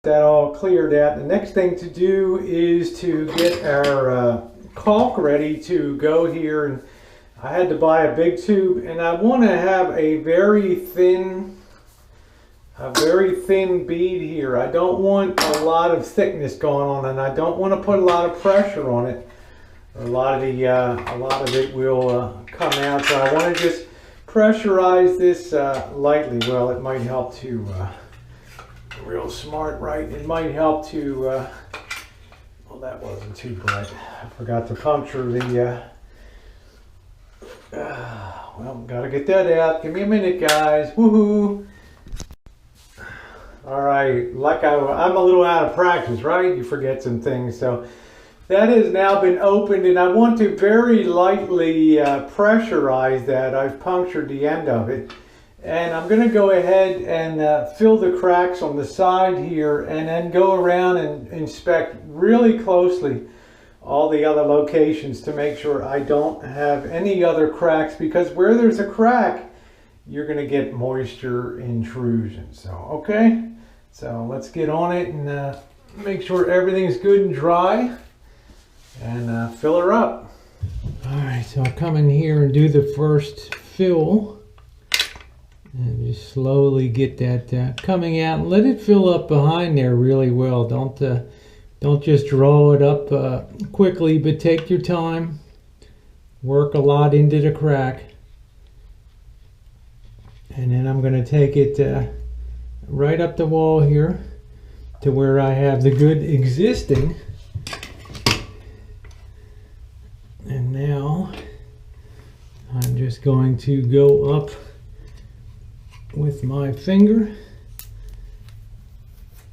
That all cleared out. The next thing to do is to get our caulk ready to go here, and I had to buy a big tube, and I want to have a very thin bead here. I don't want a lot of thickness going on, and I don't want to put a lot of pressure on it. A lot of it will come out, so I want to just pressurize this lightly. Well, it might help to real smart, right? It might help to well, that wasn't too bright. I forgot to puncture the well, gotta get that out. Give me a minute, guys. Woohoo! All right, like I'm a little out of practice, right? You forget some things. So that has now been opened, and I want to very lightly pressurize that. I've punctured the end of it. And I'm going to go ahead and fill the cracks on the side here, and then go around and inspect really closely all the other locations to make sure I don't have any other cracks, because where there's a crack, you're going to get moisture intrusion. So, okay, so let's get on it and make sure everything's good and dry, and fill her up. All right, so I'll come in here and do the first fill. And just slowly get that coming out, and let it fill up behind there really well. Don't just draw it up quickly, but take your time. Work a lot into the crack. And then I'm going to take it right up the wall here to where I have the good existing. And now I'm just going to go up with my finger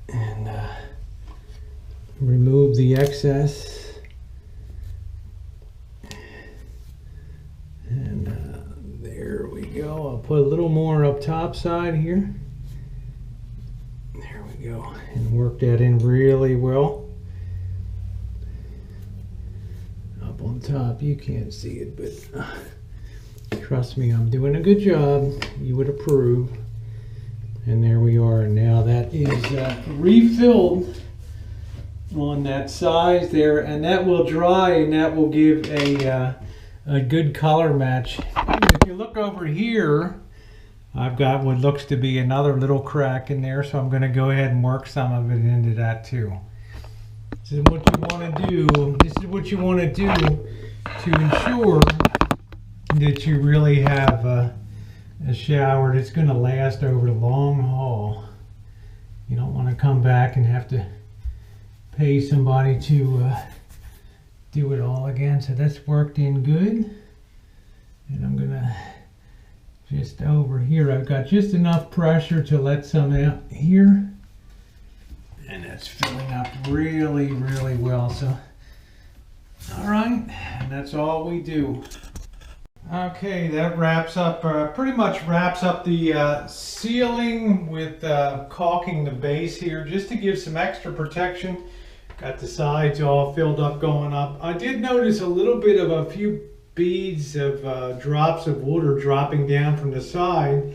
and remove the excess, and there we go. I'll put a little more up top side here. There we go, and work that in really well. Up on top, you can't see it, but trust me, I'm doing a good job. You would approve. And there we are. Now that is refilled on that size there, and that will dry, and that will give a good color match. If you look over here, I've got what looks to be another little crack in there, so I'm going to go ahead and work some of it into that too. This is what you want to do. This is what you want to do to ensure that you really have a shower that's going to last over the long haul. You don't want to come back and have to pay somebody to do it all again. So that's worked in good. And I'm going to just over here, I've got just enough pressure to let some out here. And that's filling up really, really well. So, all right, and that's all we do. Okay, that wraps up, pretty much wraps up the sealing with caulking the base here, just to give some extra protection. Got the sides all filled up going up. I did notice a little bit of a few beads of drops of water dropping down from the side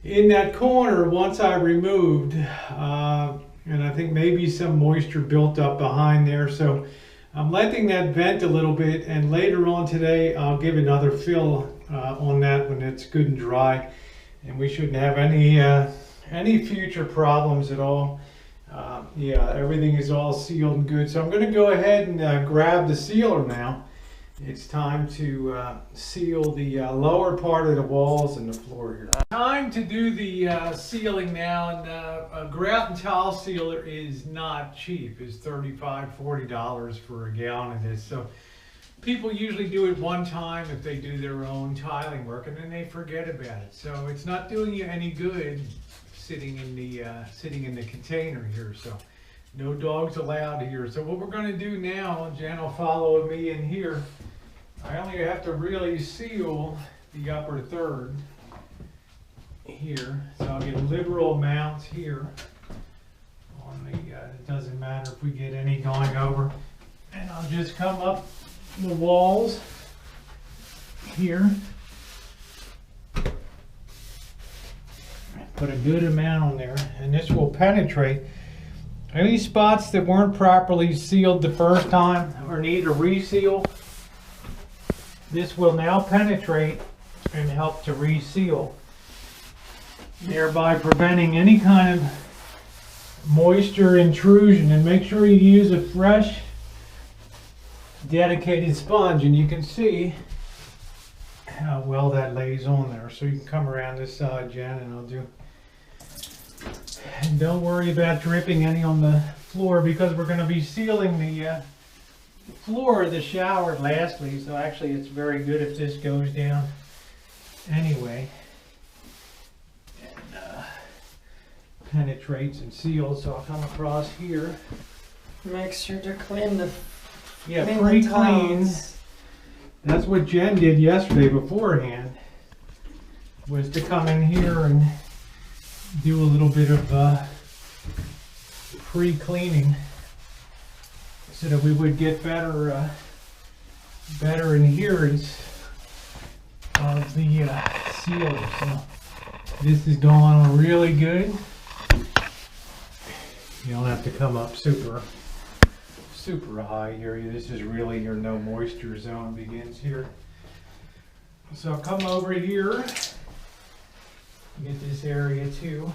in that corner once I removed, and I think maybe some moisture built up behind there. So I'm letting that vent a little bit, and later on today I'll give another fill on that when it's good and dry, and we shouldn't have any future problems at all. Yeah, everything is all sealed and good. So I'm going to go ahead and grab the sealer now. It's time to seal the lower part of the walls and the floor here. Time to do the sealing now, and a grout and tile sealer is not cheap. It's $35, $40 for a gallon of this. So people usually do it one time if they do their own tiling work, and then they forget about it. So it's not doing you any good sitting in the container here. So no dogs allowed here. So what we're going to do now, and Jan will follow me in here, I only have to really seal the upper third here. So I'll get liberal amounts here on the, it doesn't matter if we get any going over. And I'll just come up the walls here. Put a good amount on there, and this will penetrate Any spots that weren't properly sealed the first time or need a reseal, this will now penetrate and help to reseal, thereby preventing any kind of moisture intrusion. And make sure you use a fresh, dedicated sponge, and you can see how well that lays on there. So you can come around this side, Jen, and I'll do. And don't worry about dripping any on the floor, because we're going to be sealing the floor of the shower lastly. So actually it's very good if this goes down anyway and penetrates and seals. So I'll come across here. Make sure to clean the pre-clean. That's what Jen did yesterday beforehand, was to come in here and do a little bit of pre-cleaning so that we would get better adherence of the sealer. So this is going on really good. You don't have to come up super high here. This is really your no moisture zone begins here. So I'll come over here, get this area too,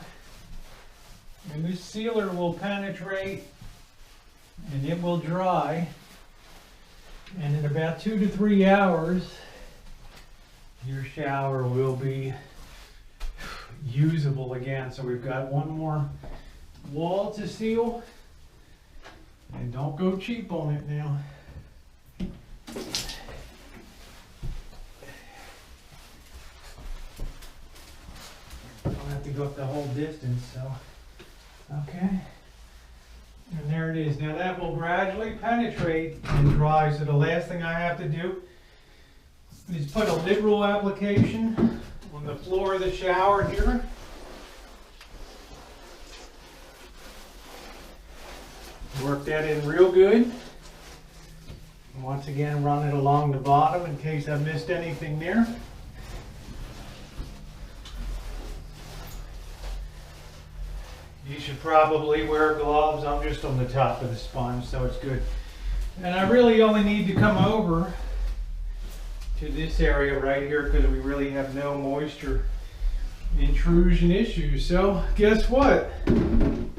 and this sealer will penetrate and it will dry, and in about 2 to 3 hours your shower will be usable again. So we've got one more wall to seal, and don't go cheap on it now. Don't have to go up the whole distance, so okay. And there it is. Now that will gradually penetrate and dry. So the last thing I have to do is put a lid roll application on the floor of the shower here. Work that in real good. Once again, run it along the bottom in case I missed anything there. You should probably wear gloves. I'm just on the top of the sponge, so it's good. And I really only need to come over to this area right here because we really have no moisture intrusion issues. So guess what?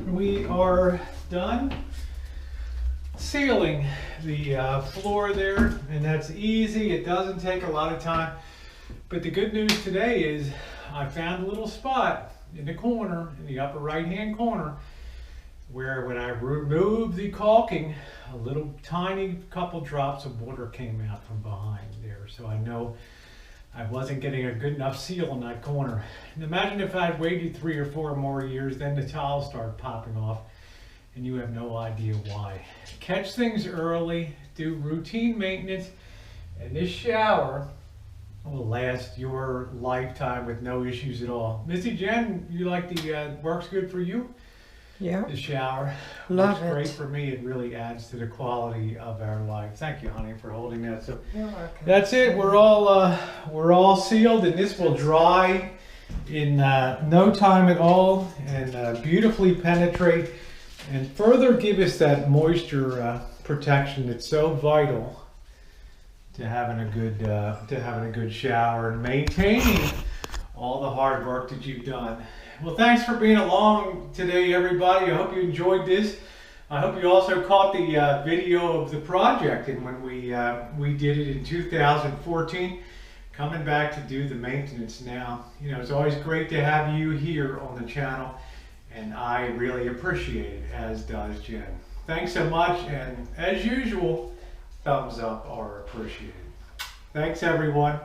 We are done sealing the floor there, and that's easy. It doesn't take a lot of time. But the good news today is I found a little spot in the corner, in the upper right hand corner, where when I removed the caulking, a little tiny couple drops of water came out from behind there. So I know I wasn't getting a good enough seal in that corner. And imagine if I'd waited 3 or 4 more years, then the tiles start popping off and you have no idea why. Catch things early, do routine maintenance, and this shower will last your lifetime with no issues at all. Missy Jen, you like the works good for you? Yeah. The shower Love works great it. for me. It really adds to the quality of our life. Thank you, honey, for holding that. So You're welcome. that's it. We're all sealed, and this will dry in no time at all, and beautifully penetrate and further give us that moisture protection that's so vital to having a good shower and maintaining all the hard work that you've done. Well, thanks for being along today, everybody. I hope you enjoyed this. I hope you also caught the video of the project and when we did it in 2014. Coming back to do the maintenance now. You know, it's always great to have you here on the channel, and I really appreciate it, as does Jen. Thanks so much, and as usual, thumbs up are appreciated. Thanks, everyone.